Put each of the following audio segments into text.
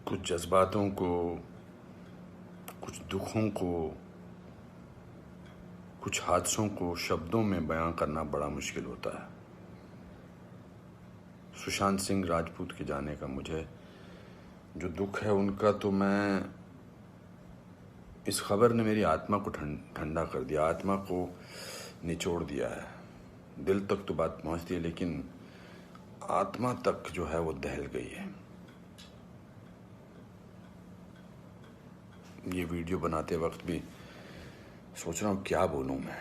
कुछ जज्बातों को, कुछ दुखों को, कुछ हादसों को शब्दों में बयां करना बड़ा मुश्किल होता है। सुशांत सिंह राजपूत के जाने का मुझे जो दुख है उनका, तो मैं इस खबर ने मेरी आत्मा को ठंडा कर दिया, आत्मा को निचोड़ दिया है। दिल तक तो बात पहुंचती है, लेकिन आत्मा तक जो है वो दहल गई है। ये वीडियो बनाते वक्त भी सोच रहा हूँ क्या बोलूँ मैं,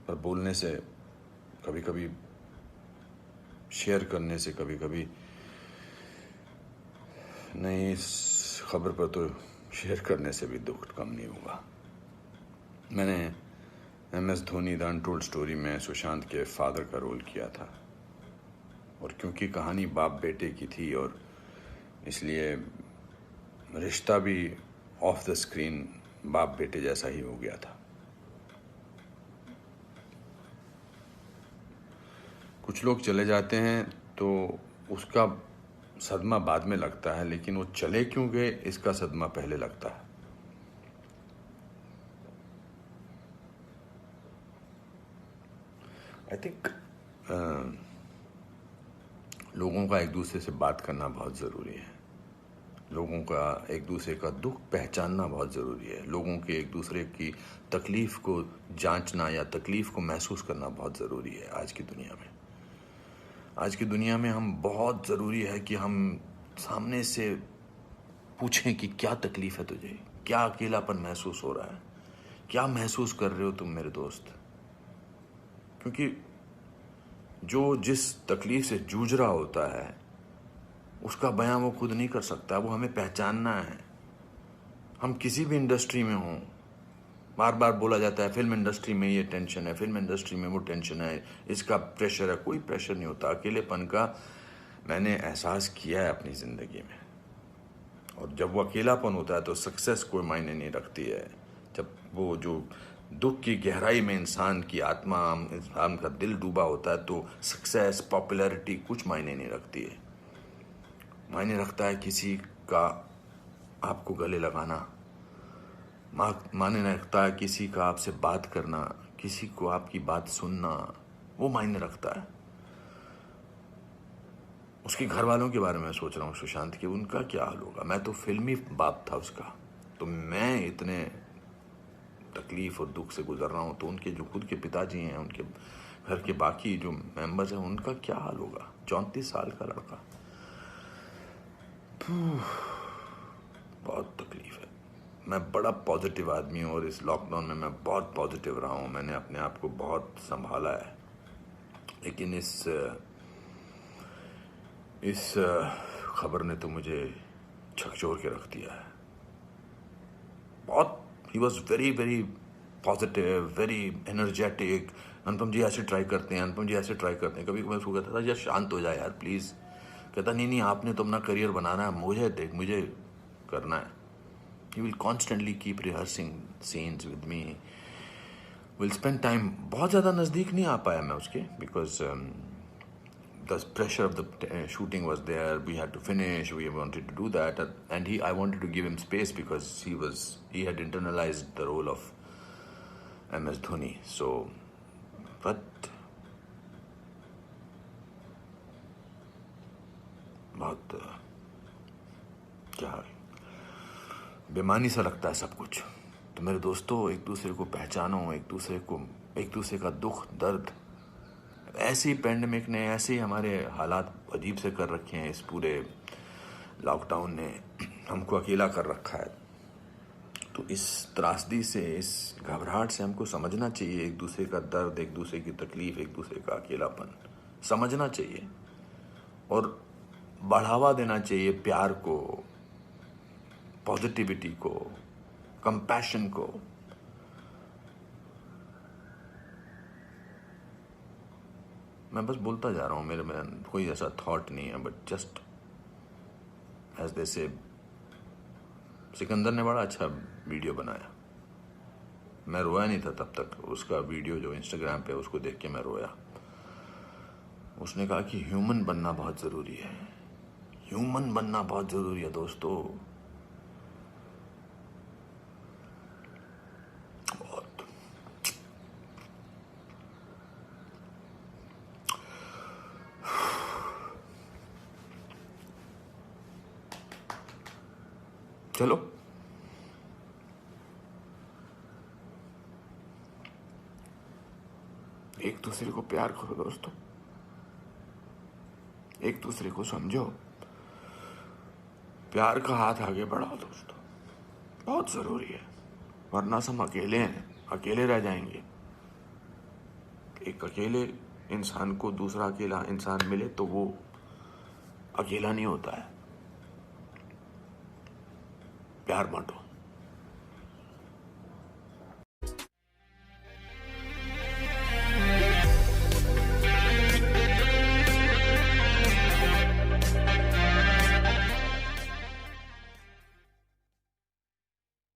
पर बोलने से कभी कभी, शेयर करने से कभी कभी नहीं, इस खबर पर तो शेयर करने से भी दुख कम नहीं हुआ। मैंने MS Dhoni the untold story में सुशांत के फादर का रोल किया था, और क्योंकि कहानी बाप बेटे की थी और इसलिए रिश्ता भी ऑफ द स्क्रीन बाप बेटे जैसा ही हो गया था। कुछ लोग चले जाते हैं तो उसका सदमा बाद में लगता है, लेकिन वो चले क्यों गए इसका सदमा पहले लगता है। आई थिंक लोगों का एक दूसरे से बात करना बहुत ज़रूरी है। लोगों का एक दूसरे का दुख पहचानना बहुत ज़रूरी है। लोगों के एक दूसरे की तकलीफ़ को जांचना या तकलीफ़ को महसूस करना बहुत ज़रूरी है आज की दुनिया में। आज की दुनिया में हम बहुत ज़रूरी है कि हम सामने से पूछें कि क्या तकलीफ़ है तुझे, क्या अकेलापन महसूस हो रहा है, क्या महसूस कर रहे हो तुम मेरे दोस्त। क्योंकि जो जिस तकलीफ़ से जूझ रहा होता है उसका बयां वो खुद नहीं कर सकता, वो हमें पहचानना है। हम किसी भी इंडस्ट्री में हों, बार बार बोला जाता है फिल्म इंडस्ट्री में ये टेंशन है, फिल्म इंडस्ट्री में वो टेंशन है, इसका प्रेशर है। कोई प्रेशर नहीं होता। अकेलेपन का मैंने एहसास किया है अपनी ज़िंदगी में, और जब वो अकेलापन होता है तो सक्सेस कोई मायने नहीं रखती है। जब वो जो दुख की गहराई में इंसान की आत्मा, इंसान का दिल डूबा होता है, तो सक्सेस, पॉपुलैरिटी कुछ मायने नहीं रखती है। मायने रखता है किसी का आपको गले लगाना, मायने रखता है किसी का आपसे बात करना, किसी को आपकी बात सुनना, वो मायने रखता है। उसके घर वालों के बारे में सोच रहा हूँ सुशांत के, उनका क्या हाल होगा। मैं तो फिल्मी बाप था उसका, तो मैं इतने तकलीफ और दुख से गुजर रहा हूँ, तो उनके जो खुद के पिताजी हैं, उनके घर के बाकी जो मेंबर्स हैं, उनका क्या हाल होगा। 34 साल का लड़का, बहुत तकलीफ है। मैं बड़ा पॉजिटिव आदमी हूँ, और इस लॉकडाउन में मैं बहुत पॉजिटिव रहा हूँ। मैंने अपने आप को बहुत संभाला है, लेकिन इस खबर ने तो मुझे झकझोर के रख दिया है। बहुत, ही was very very positive, very energetic. Anupam ji ऐसे ट्राई करते हैं, अनुपम जी ऐसे ट्राई करते हैं। कभी मैं उसको कहता था यार शांत हो जाए यार प्लीज़। कहता नहीं, आपने तो अपना करियर बनाना है, मुझे देख, मुझे करना है। He will constantly keep rehearsing scenes with me. We'll spend time. बहुत ज़्यादा नज़दीक नहीं आ पाया मैं उसके, because the pressure of the shooting was there. We had to finish. We wanted to do that, and I wanted to give him space because he had internalized the role of MS Dhoni. So, but बहुत क्या बेमानी सा लगता है सब कुछ। तो मेरे दोस्तों, एक दूसरे को पहचानो, एक दूसरे का दुख दर्द। ऐसे ही पैंडेमिक ने, ऐसे ही हमारे हालात अजीब से कर रखे हैं। इस पूरे लॉकडाउन ने हमको अकेला कर रखा है। तो इस त्रासदी से, इस घबराहट से हमको समझना चाहिए एक दूसरे का दर्द, एक दूसरे की तकलीफ, एक दूसरे का अकेलापन समझना चाहिए, और बढ़ावा देना चाहिए प्यार को, पॉजिटिविटी को, कंपैशन को। मैं बस बोलता जा रहा हूँ, मेरे में कोई ऐसा थॉट नहीं है, बट जस्ट एज दे से। सिकंदर ने बड़ा अच्छा वीडियो बनाया, मैं रोया नहीं था तब तक। उसका वीडियो जो इंस्टाग्राम पे, उसको देख के मैं रोया। उसने कहा कि ह्यूमन बनना बहुत ज़रूरी है। ह्यूमन बनना बहुत जरूरी है दोस्तों। बहुत। चलो एक दूसरे को प्यार करो दोस्तों, एक दूसरे को समझो, प्यार का हाथ आगे बढ़ाओ दोस्तों, बहुत जरूरी है। वरना हम अकेले हैं, अकेले रह जाएंगे। एक अकेले इंसान को दूसरा अकेला इंसान मिले तो वो अकेला नहीं होता है। प्यार बांटो।